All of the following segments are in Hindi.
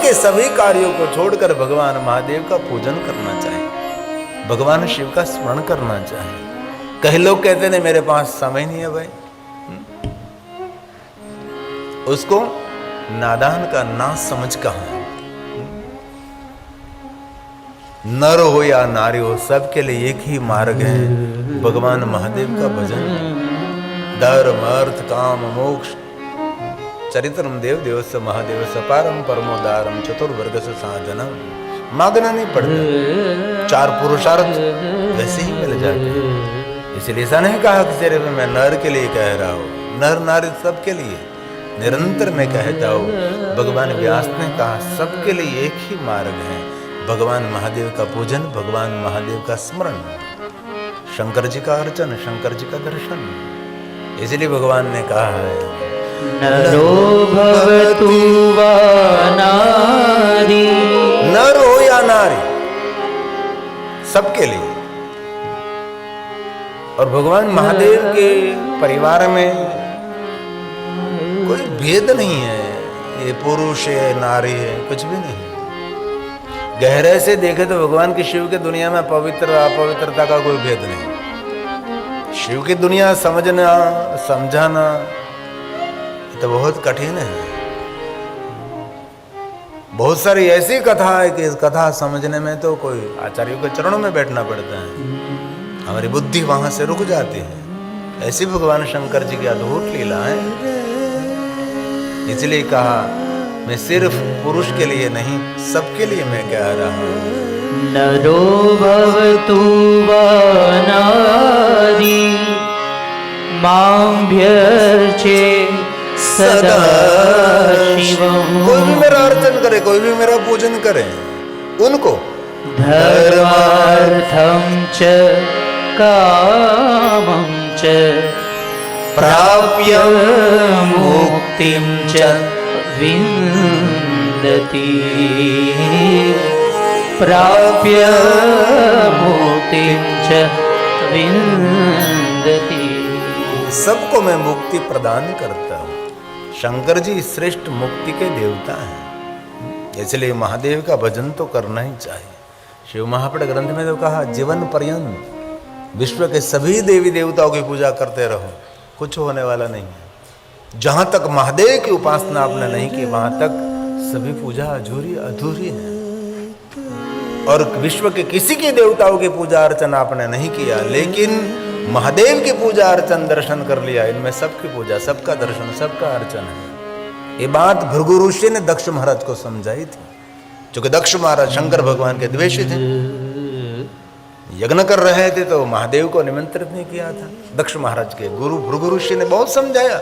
के सभी कार्यों को छोड़कर भगवान महादेव का पूजन करना चाहिए, भगवान शिव का स्मरण करना चाहिए। कई लोग कहते हैं मेरे पास समय नहीं है भाई, उसको नादान का ना समझ कहां है। नर हो या नारी हो, सबके लिए एक ही मार्ग है, भगवान महादेव का भजन। धर्म अर्थ काम मोक्ष चरित्रम देव देवस्य महादेव सपारम परमोदारम चतुर्वर्ग से साधनम। मांगना नहीं पड़ता, चार पुरुषार्थ वैसे ही मिल जाते। इसलिए ऐसा नहीं कहा कि सिर्फ मैं नर के लिए कह रहा हूं, नर नारी सबके लिए निरंतर मैं कहता हूं। भगवान व्यास ने कहा सबके लिए एक ही मार्ग है, भगवान महादेव का पूजन, भगवान महादेव का स्मरण, शंकर जी का अर्चन, शंकर जी का दर्शन। इसलिए भगवान ने कहा है नरो भवतु वा नारी, नर हो या नारी सबके लिए। और भगवान महादेव के परिवार में कोई भेद नहीं है, ये पुरुष है नारी है, कुछ भी नहीं। गहरे से देखे तो भगवान की शिव की दुनिया में पवित्र अपवित्रता का कोई भेद नहीं। शिव की दुनिया समझना समझाना तो बहुत कठिन है। बहुत सारी ऐसी कथा है कि इस कथा समझने में तो कोई आचार्यों के चरणों में बैठना पड़ता है, हमारी बुद्धि वहां से रुक जाती है। ऐसी भगवान शंकर जी की अद्भुत लीला है। इसलिए कहा मैं सिर्फ पुरुष के लिए नहीं, सबके लिए मैं कह रहा हूं। नरो भवतु वा नारी माम्भ्यर्चे सदा शिवम्। कोई भी मेरा अर्चन करे, कोई भी मेरा पूजन करे, उनको धर्मार्थं च कामं च प्राप्य मुक्तिं च विन्दति, प्राप्य मुक्तिं च विन्दति। सबको मैं मुक्ति प्रदान करता हूँ। शंकर जी श्रेष्ठ मुक्ति के देवता हैं, इसलिए महादेव का भजन तो करना ही चाहिए। शिव महापड़ ग्रंथ में तो कहा जीवन पर्यंत विश्व के सभी देवी देवताओं की पूजा करते रहो, कुछ होने वाला नहीं है। जहां तक महादेव की उपासना आपने नहीं की, वहां तक सभी पूजा अधूरी है। और विश्व के किसी के देवताओं की पूजा अर्चना आपने नहीं किया, लेकिन महादेव की पूजा अर्चन दर्शन कर लिया, इनमें सबकी पूजा, सबका दर्शन, सबका अर्चन है। ये बात भृगु ऋषि ने दक्ष महाराज को समझाई थी, क्योंकि दक्ष महाराज शंकर भगवान के द्वेषी थे। यज्ञ कर रहे थे तो महादेव को निमंत्रित नहीं किया था। दक्ष महाराज के गुरु भृगु ऋषि ने बहुत समझाया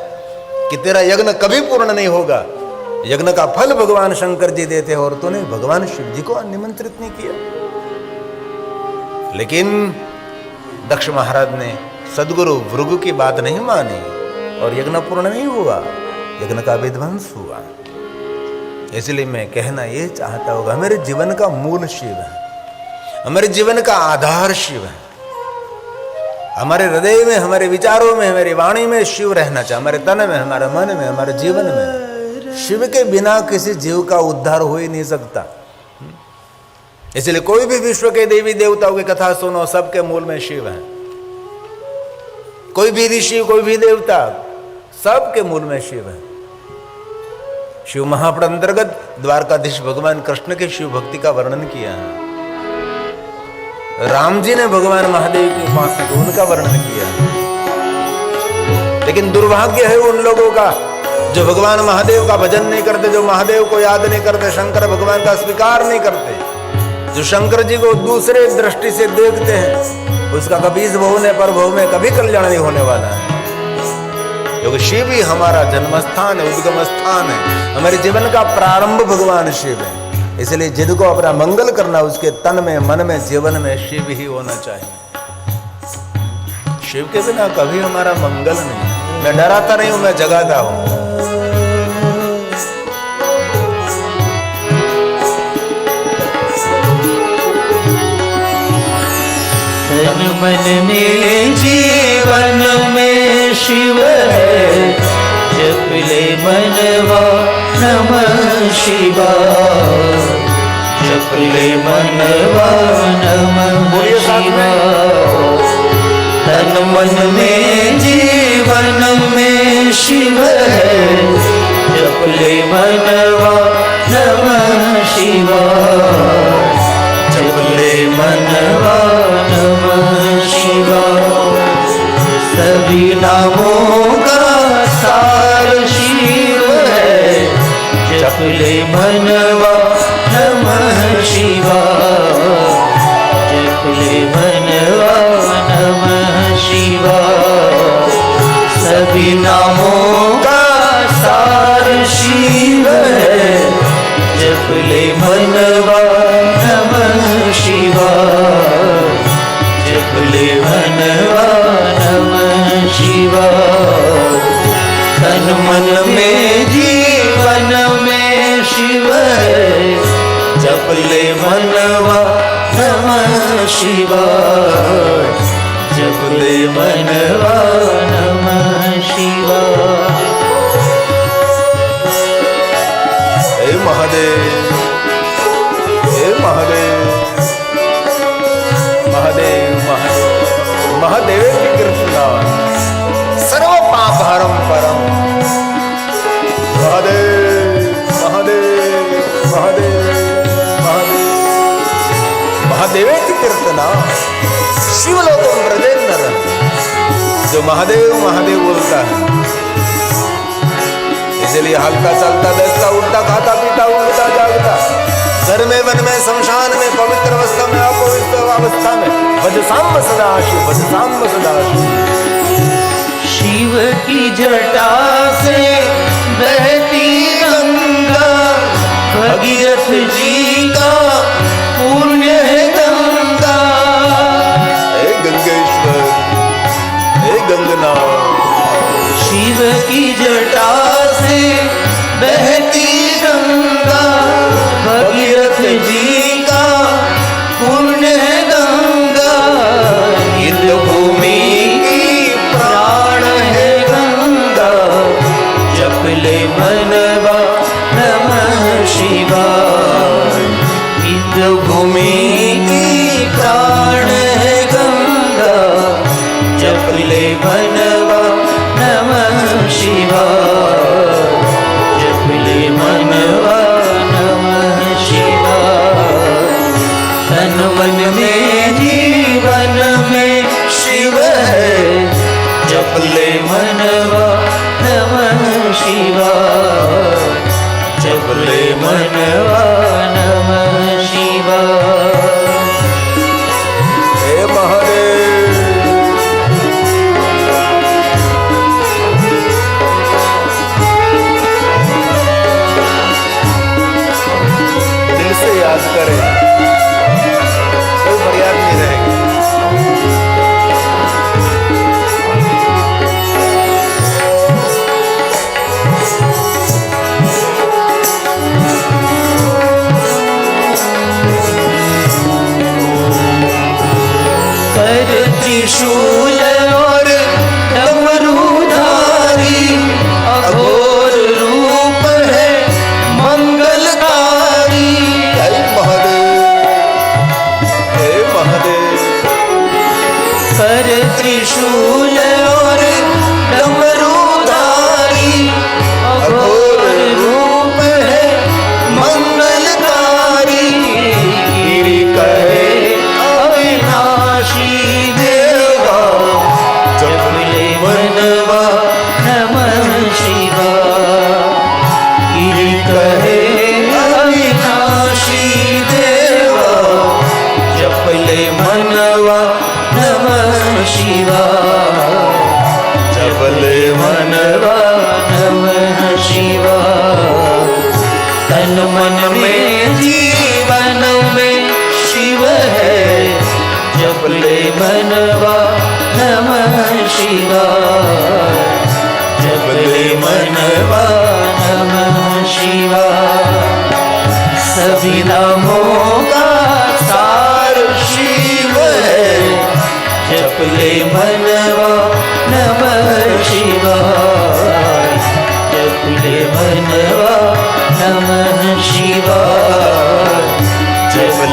कि तेरा यज्ञ कभी पूर्ण नहीं होगा, यज्ञ का फल भगवान शंकर जी देते हैं और तूने भगवान शिव जी को निमंत्रित नहीं किया। लेकिन दक्ष महाराज ने सदगुरु भृगु की बात नहीं मानी और यज्ञ पूर्ण नहीं हुआ, यज्ञ का विध्वंस हुआ। इसलिए मैं कहना ये चाहता हूँ, हमारे जीवन का मूल शिव है, हमारे जीवन का आधार शिव है। हमारे हृदय में, हमारे विचारों में, हमारी वाणी में शिव रहना चाहिए, हमारे तन में, हमारे मन में, हमारे जीवन में। शिव के बिना किसी जीव का उद्धार हो ही नहीं सकता। इसलिए कोई भी विश्व के देवी देवताओं की कथा सुनो, सबके मूल में शिव है। कोई भी ऋषि, कोई भी देवता, सबके मूल में शिव है। शिव महापुर अंतर्गत द्वारकाधीश भगवान कृष्ण के शिव भक्ति का वर्णन किया है। राम जी ने भगवान महादेव की उपासना, उनका वर्णन किया। लेकिन दुर्भाग्य है उन लोगों का जो भगवान महादेव का भजन नहीं करते, जो महादेव को याद नहीं करते, शंकर भगवान का स्वीकार नहीं करते, जो शंकर जी को दूसरे दृष्टि से देखते हैं, उसका कभी इस भव ने पर भव में कभी कल्याण नहीं होने वाला है। क्योंकि शिव ही हमारा जन्म स्थान है, उद्गम स्थान है, हमारे जीवन का प्रारंभ भगवान शिव है। इसलिए जिनको अपना मंगल करना, उसके तन में, मन में, जीवन में शिव ही होना चाहिए। शिव के बिना कभी हमारा मंगल नहीं। मैं डराता नहीं हूं, मैं जगाता हूं। तन मन में जीवन में शिव है, जप ले मनवा नमः शिवाय। जपले मनवा नमः बोलिए साथ में। शिवाय। तन मन में जीवन में शिव है, जपले मनवा नमः शिवाय। जपले मनवा नमः शिवाय। सभी नामों का सार शिव है, जपले मनवा नमः शिवाय। जपले मनवा नमः शिवाय। सभी नामों का सार शिव है, जपले मनवा नमः शिवाय। जपले मनवा नमः शिवाय। तन मन में जीवन में शिव है, जपले मनवा नमः शिवाय। जपले मनवा नमः शिवाय। हे महादेव, हे महादेव, महादेव महादेव महादेव की कृष्णा सर्व पापहरम परम। महादेव महादेव महादेव महादेव महादेव की कीर्तना शिवलोकम ब्रजेंद्र। जो महादेव महादेव बोलता है, इसलिए हल्का चलता बैठता उठता खाता पीता उड़ता जागता, घर में वन में शमशान में पवित्र अवस्था में अपवित्र अवस्था में भज सांब सदाशिव, भज सांब सदाशिव। शिव की जटा से बहती गंगा, भगीरथ जी का पुण्य है गंगा। हे गंगेश्वर, हे गंगनाथ। शिव की जटा से बहती गंगा, भगीरथ जी का पुण्य है गंगा। इंद्र भूमि की प्राण है गंगा, जपले मनवा नमः शिवाय। इंद्र भूमि की प्राण है गंगा, जपले मनवा नमः शिवाय। जपले मनवा नमः शिवाय। तन मन में जीवन में शिव है, जपले मनवा नमः शिवाय। जपले मनवा नमः शिवाय। हे महादेव, दिल से याद करें, कोई फरियाद नहीं रहेगी। कर त्रिशूल और डमरूधारी, अघोर रूप है मंगलकारी। हे महादेव, हे महादेव। कर त्रिशूल और डमरूधारी, अघोर रूप है मंगलकारी। गिरि कहे अविनाशी देवा, जपले मनवा नमः शिवाय। गिरि कहे अविनाशी देवा, जपले मनवा नमः शिवाय। जपले मनवा नमः शिवाय। तन मन में जीवन में शिव है, जपले मनवा नमः शिवाय। जपले मनवा नमः शिवाय। सभी नामों का सार शिव है, जपले मनवा नमः शिवाय। जपले मनवा नमः शिवाय।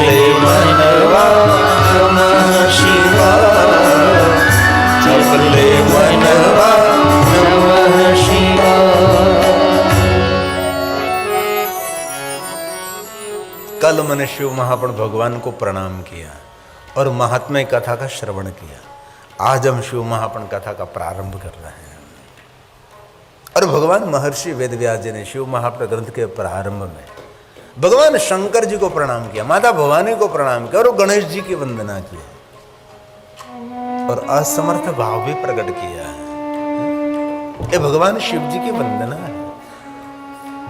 चपले मनवा नमः शिवाय, चपले मनवा नमः शिवाय। कल मैंने शिव महापण भगवान को प्रणाम किया और महात्म्य कथा का श्रवण किया। आज हम शिव महापण कथा का प्रारंभ कर रहे हैं। और भगवान महर्षि वेदव्यास जी ने शिव महापण ग्रंथ के प्रारंभ में भगवान शंकर जी को प्रणाम किया, माता भवानी को प्रणाम किया और गणेश जी की वंदना की और असमर्थ भाव भी प्रकट किया है। ये भगवान शिव जी की वंदना है।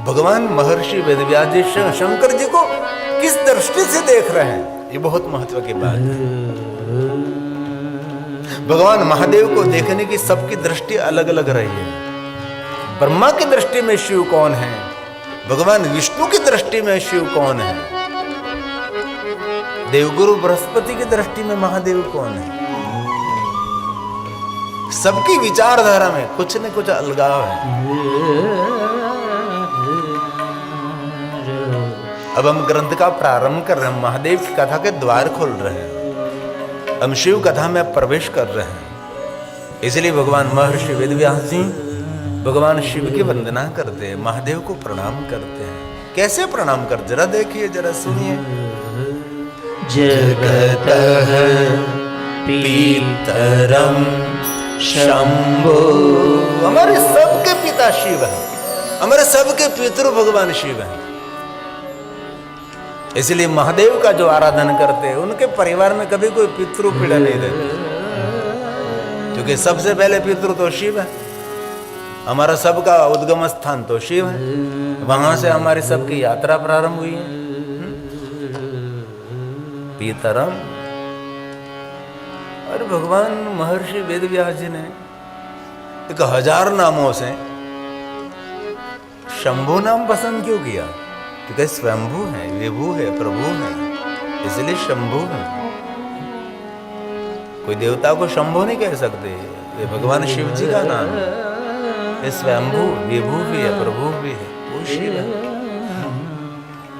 भगवान महर्षि वेदव्यास जी शंकर जी को किस दृष्टि से देख रहे हैं, ये बहुत महत्व की बात है। भगवान महादेव को देखने की सबकी दृष्टि अलग अलग रही है। ब्रह्मा की दृष्टि में शिव कौन है, भगवान विष्णु की दृष्टि में शिव कौन है, देवगुरु बृहस्पति की दृष्टि में महादेव कौन है, सबकी विचारधारा में कुछ न कुछ अलगाव है। अब हम ग्रंथ का प्रारंभ कर रहे हैं, महादेव की कथा के द्वार खोल रहे हैं, हम शिव कथा में प्रवेश कर रहे हैं। इसलिए भगवान महर्षि वेदव्यास जी भगवान शिव की वंदना करते हैं, महादेव को प्रणाम करते हैं। कैसे प्रणाम कर, जरा देखिए, जरा सुनिए। जगतः पितरं शंभो, हमारे सबके पिता शिव हैं, हमारे सबके पितृ भगवान शिव हैं। इसलिए महादेव का जो आराधन करते हैं उनके परिवार में कभी कोई पितृ पीड़ा नहीं रहती, क्योंकि सबसे पहले पितृ तो शिव है। हमारा सबका उद्गम स्थान तो शिव है, वहां से हमारी सबकी यात्रा प्रारंभ हुई है। पितरम, और भगवान महर्षि वेदव्यास जी ने 1000 नामों से शंभु नाम पसंद क्यों किया? क्योंकि स्वयंभू है, विभू है, प्रभु है, इसलिए शंभु है। कोई देवता को शंभु नहीं कह सकते, ये भगवान शिव जी का नाम है। ये स्वयंभू, विभू भी है, प्रभु भी है, वो शिव है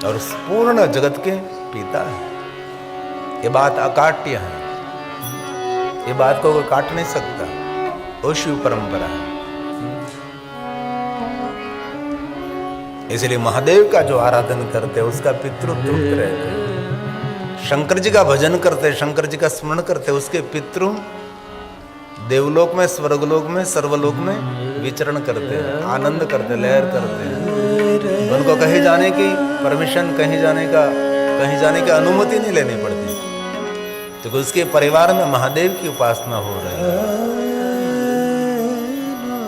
और पूर्ण जगत के पिता है। ये बात अकाट्य है, ये बात को कोई काट नहीं सकता, वो शिव परंपरा है। इसलिए महादेव का जो आराधन करते हैं उसका पितृ तृप्त रहते हैं। शंकर जी का भजन करते हैं, शंकर जी का स्मरण करते हैं, उसके पितृ देवलोक में, स्वर्गलोक में, सर्वलोक में विचरण करते हैं, आनंद करते, लहर करते हैं। उनको कहीं जाने की परमिशन, कहीं जाने की अनुमति नहीं लेनी पड़ती, क्योंकि उसके परिवार में महादेव की उपासना हो रही है।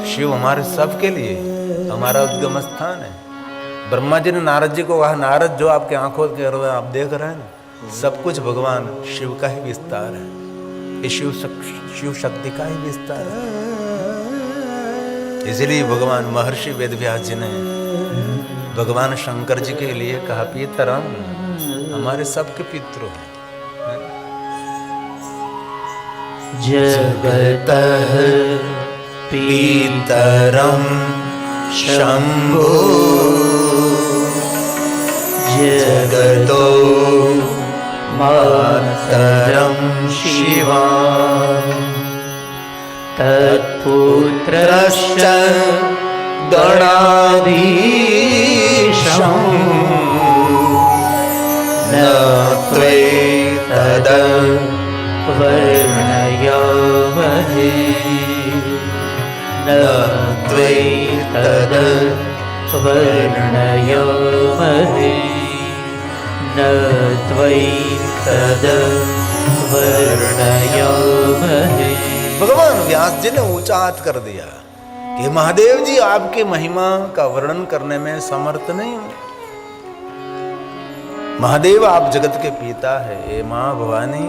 शिव हमारे सबके लिए हमारा उद्गम स्थान है। ब्रह्मा जी ने नारद जी को कहा, नारद जो आपके आंखों के आप देख रहे हैं ना, सब कुछ भगवान शिव का ही विस्तार है, ये शिव शक्ति का ही विस्तार है। इसलिए भगवान महर्षि वेदव्यास जी ने भगवान शंकर जी के लिए कहा, पितरम, हमारे सबके पितृ हैं। जगतः पितरं शंभो, जगतो मातरं शिवा, तत्पुत्रश्च गणाधीशं, न त्वेतद् वर्णयामहे, न त्वेतद् वर्णयामहे, न त्वेतद् वर्णयामहे। भगवान व्यास जी ने ऊंचा हाथ कर दिया कि महादेव जी आपकी महिमा का वर्णन करने में समर्थ नहीं हूं। महादेव आप जगत के पिता है, ए मां भवानी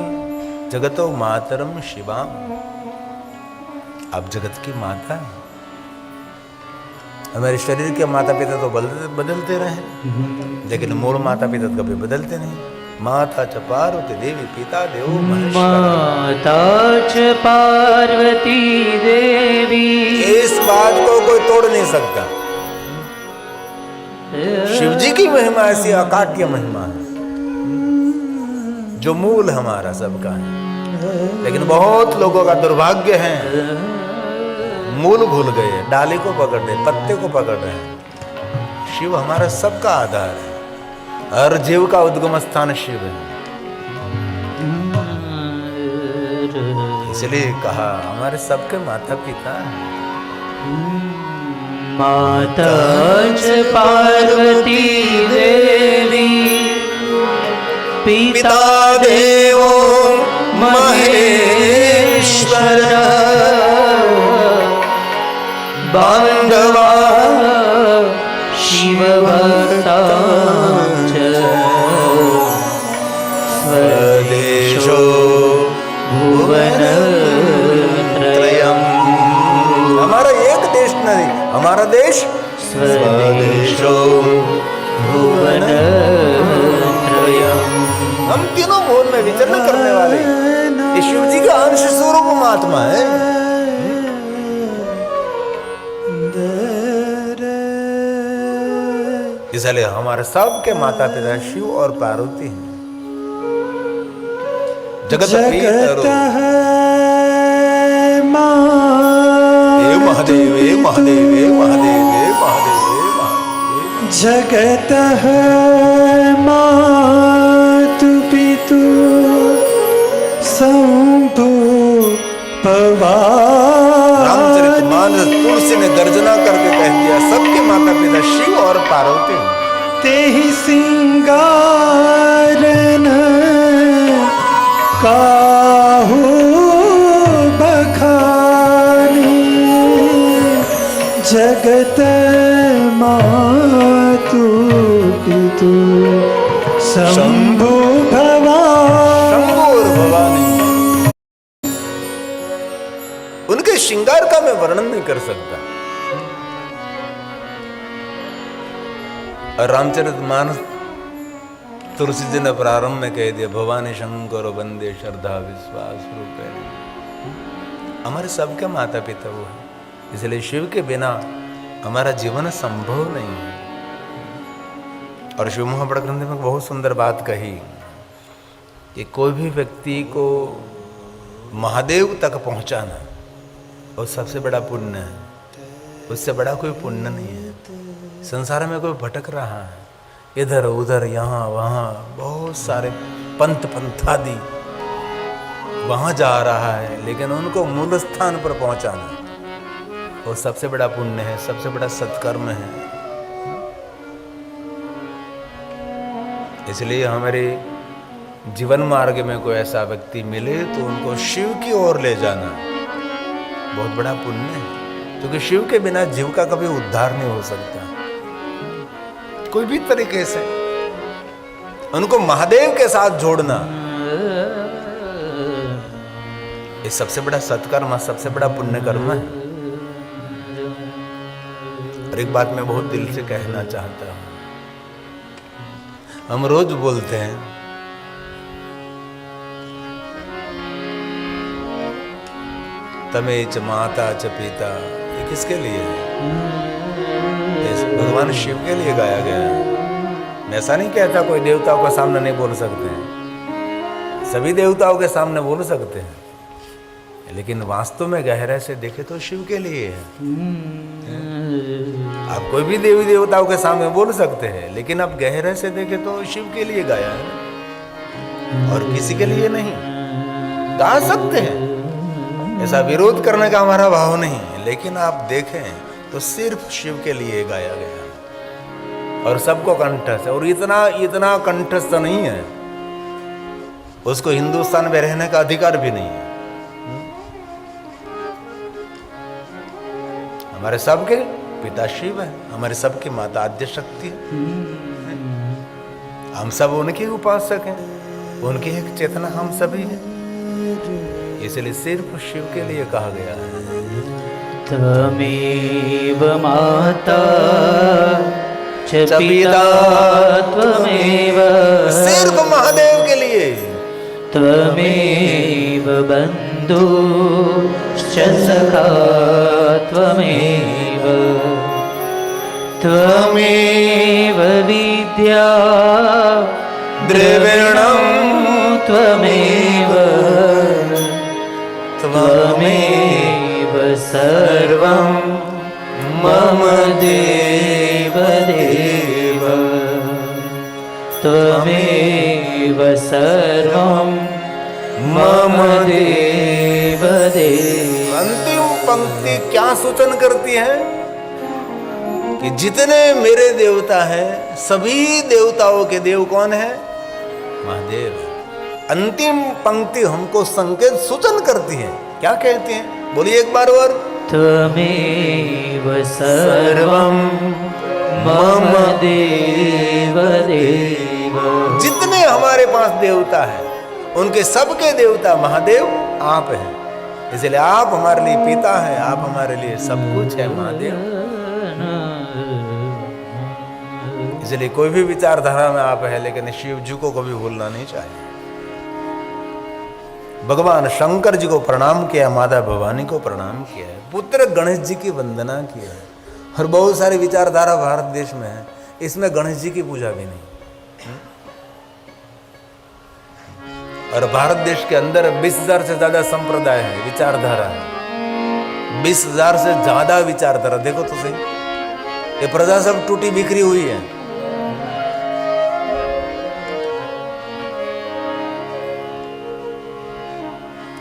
जगतो मातरम शिवा, आप जगत की माता है। हमारे शरीर के माता पिता तो बदलते रहे, लेकिन मूल माता पिता कभी बदलते नहीं। माता च पार्वती देवी पिता देव महेश्वर, माता च पार्वती देवी, इस बात को कोई तोड़ नहीं सकता। शिव जी की महिमा ऐसी अकाट्य महिमा है। जो मूल हमारा सबका है। लेकिन बहुत लोगों का दुर्भाग्य है, मूल भूल गए, डाली को पकड़ रहे, पत्ते को पकड़ रहे हैं। शिव हमारा सबका आधार है, हर जीव का उद्गम स्थान शिव है। इसलिए कहा हमारे सबके माता पिता हैं। माता च पार्वती देवी, पिता देवो महेश्वर, बांधवा शिव भक्ता च, स्वदेशो भुवनत्रयम्। हमारा एक देश नहीं, हमारा देश स्वदेशो भुवनत्रयम्। हम तीनों भुवन में विचरण करने वाले ये शिव जी का अंश स्वरूप महात्मा है। इसलिए हमारे सबके माता पिता शिव और पार्वती हैं। जगत पितरो हे महादेव, हे महादेव, हे महादेव, हे महादेव, हे महादेव। जगत मातु पितु शंभु पवार। रामचरितमानस तुलसी ने गर्जना करके कह दिया सबके माता पिता शिव और पार्वती हैं। तेहि सिंगारन काहू बखानी, जगत मातु पितु शंभु भवानी। शंभु और भवानी, उनके श्रृंगार का मैं वर्णन नहीं कर सकता। और रामचरितमानस तुलसी जी ने प्रारंभ में कह दिया भवानी शंकर वंदे श्रद्धा विश्वास रूपे। हमारे सबके माता पिता वो है, इसलिए शिव के बिना हमारा जीवन संभव नहीं है। और शिव महापुराण ग्रंथ में बहुत सुंदर बात कही कि कोई भी व्यक्ति को महादेव तक पहुंचाना वो सबसे बड़ा पुण्य है, उससे बड़ा कोई पुण्य नहीं है। संसार में कोई भटक रहा है इधर उधर यहाँ वहाँ, बहुत सारे पंथ पंथादि वहाँ जा रहा है, लेकिन उनको मूल स्थान पर पहुँचाना वो सबसे बड़ा पुण्य है, सबसे बड़ा सत्कर्म है। इसलिए हमारे जीवन मार्ग में कोई ऐसा व्यक्ति मिले तो उनको शिव की ओर ले जाना बहुत बड़ा पुण्य है, क्योंकि शिव के बिना जीव का कभी उद्धार नहीं हो सकता। कोई भी तरीके से उनको महादेव के साथ जोड़ना ये सबसे बड़ा सत्कर्म, सबसे बड़ा पुण्य कर्म है। और एक बात मैं बहुत दिल से कहना चाहता हूं, हम रोज बोलते हैं तमें च माता च पिता, ये किसके लिए है? भगवान शिव के लिए गाया गया है। मैं ऐसा नहीं कहता कोई देवताओं के सामने नहीं बोल सकते हैं, सभी देवताओं के सामने बोल सकते हैं, लेकिन वास्तव में गहरे से देखे तो शिव के लिए है। आप कोई भी देवी देवताओं के सामने बोल सकते हैं, लेकिन आप गहरे से देखे तो शिव के लिए गाया है और किसी के लिए नहीं। गा सकते हैं, ऐसा विरोध करने का हमारा भाव नहीं, लेकिन आप देखें तो सिर्फ शिव के लिए गाया गया और सबको कंठस्थ है। और इतना कंठस्थ नहीं है, उसको हिंदुस्तान में रहने का अधिकार भी नहीं है। हमारे सबके पिता शिव है, हमारे सबकी माता आद्य शक्ति है। हम सब उनके उपासक हैं, उनकी एक चेतना हम सभी हैं। इसलिए सिर्फ शिव के लिए कहा गया है त्वमेव माता च पिता त्वमेव, सिर्फ महादेव के लिए। त्वमेव बन्धुश्च सखा त्वमेव, त्वमेव विद्या द्रविणं त्वमेव त्वमेव सर्वं मम देव देव त्वमेव सर्वं मम देव देव। अंतिम पंक्ति क्या सूचन करती है कि जितने मेरे देवता हैं सभी देवताओं के देव कौन है? महादेव। अंतिम पंक्ति हमको संकेत सूचन करती है, क्या कहती है? बोलिए एक बार और। त्वमेव सर्वं मम देव देव। जितने हमारे पास देवता हैं उनके सबके देवता महादेव आप हैं, इसलिए आप हमारे लिए पिता हैं, आप हमारे लिए सब कुछ है महादेव। इसलिए कोई भी विचारधारा में आप है, लेकिन शिव जी को कभी भूलना नहीं चाहिए। भगवान शंकर जी को प्रणाम किया, माता भवानी को प्रणाम किया है, पुत्र गणेश जी की वंदना की है। और बहुत सारी विचारधारा भारत देश में है, इसमें गणेश जी की पूजा भी नहीं। और भारत देश के अंदर 20,000 से ज्यादा संप्रदाय है, विचारधारा है, 20,000 से ज्यादा विचारधारा। देखो तो सही, ये प्रजा सब टूटी बिखरी हुई है।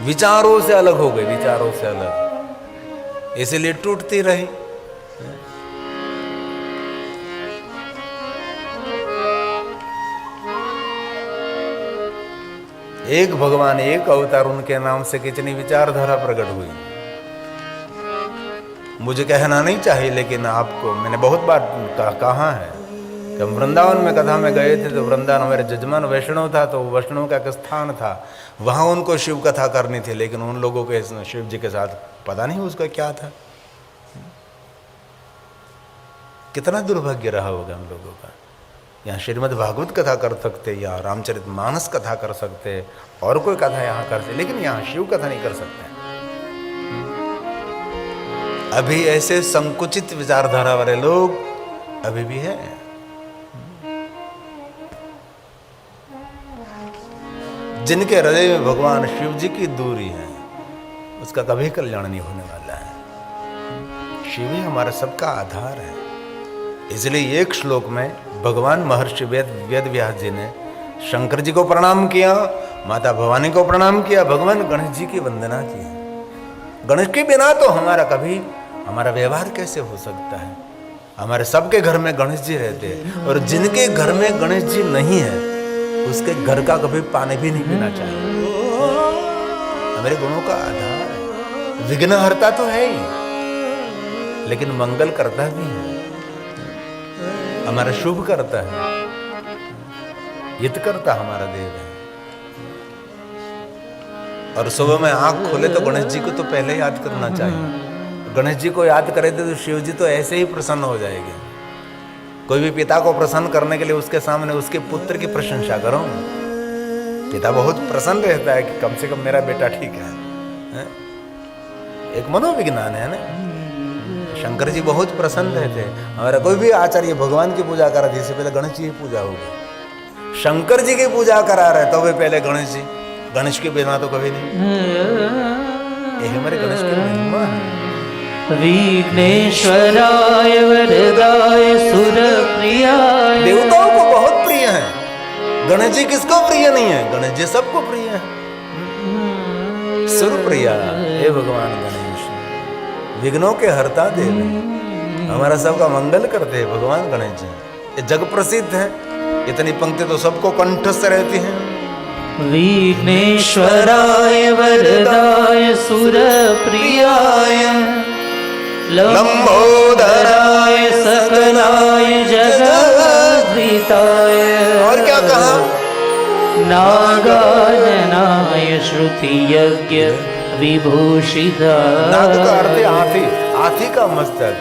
विचारों से अलग हो गए, विचारों से अलग, इसलिए टूटती रही। एक भगवान, एक अवतार, उनके नाम से कितनी विचारधारा प्रकट हुई। मुझे कहना नहीं चाहिए, लेकिन आपको मैंने बहुत बार कहा है कि हम वृंदावन में कथा में गए थे, तो वृंदावन हमारे जजमान वैष्णव था, तो वैष्णव का एक स्थान था, वहाँ उनको शिव कथा करनी थी, लेकिन उन लोगों के शिव जी के साथ पता नहीं उसका क्या था। कितना दुर्भाग्य रहा होगा हम लोगों का। यहाँ श्रीमद् भागवत कथा कर सकते, या रामचरितमानस कथा कर सकते, और कोई कथा यहाँ कर सकते, लेकिन यहाँ शिव कथा नहीं कर सकते। अभी ऐसे संकुचित विचारधारा वाले लोग अभी भी हैं। जिनके हृदय में भगवान शिव जी की दूरी है, उसका कभी कल्याण नहीं होने वाला है। शिव ही हमारा सबका आधार है। इसलिए एक श्लोक में भगवान महर्षि वेद व्यास जी ने शंकर जी को प्रणाम किया, माता भवानी को प्रणाम किया, भगवान गणेश जी की वंदना की। गणेश के बिना तो हमारा व्यवहार कैसे हो सकता है? हमारे सबके घर में गणेश जी रहते हैं, और जिनके घर में गणेश जी नहीं है उसके घर का कभी पानी भी नहीं पीना चाहिए। हमारे गुणों का आधार है। विघ्नहर्ता तो है ही, लेकिन मंगल करता भी है, हमारा शुभ करता है, हित करता हमारा देव है। और सुबह में आंख खोले तो गणेश जी को तो पहले याद करना चाहिए। गणेश जी को याद करे तो शिव जी तो ऐसे ही प्रसन्न हो जाएंगे। कोई भी पिता को प्रसन्न करने के लिए उसके सामने उसके पुत्र की प्रशंसा करो। पिता बहुत प्रसन्न रहता है कि कम से कम मेरा बेटा ठीक है। एक मनोविज्ञान है ना। शंकर जी बहुत प्रसन्न रहते हैं। हमारा कोई भी आचार्य भगवान की पूजा करा इससे पहले गणेश जी की पूजा होगी। शंकर जी की पूजा करा रहे तो वे पहले गणेश जी, गणेश के बिना तो कभी नहीं। ये हमारे गणेश की महिमा है। विघ्नेश्वराय वरदाय सुरप्रियाय। देवताओं को बहुत प्रिय है। गणेश जी किसको प्रिय नहीं है? गणेश जी सबको प्रिय है। सुरप्रिया हे भगवान गणेश, विघ्नों के हरता देव, हमारा सबका मंगल करते हैं भगवान गणेश जी। ये जग प्रसिद्ध है। इतनी पंक्ति तो सबको कंठस्थ रहती हैं। विघ्नेश्वराय वरदाय सुरप्रियाय लंबोदराय सकलाय जगद्धिताय। और क्या कहा? नागाननाय श्रुति यज्ञ विभूषिताय। नाग का अर्थ हाथी, हाथी का मस्तक।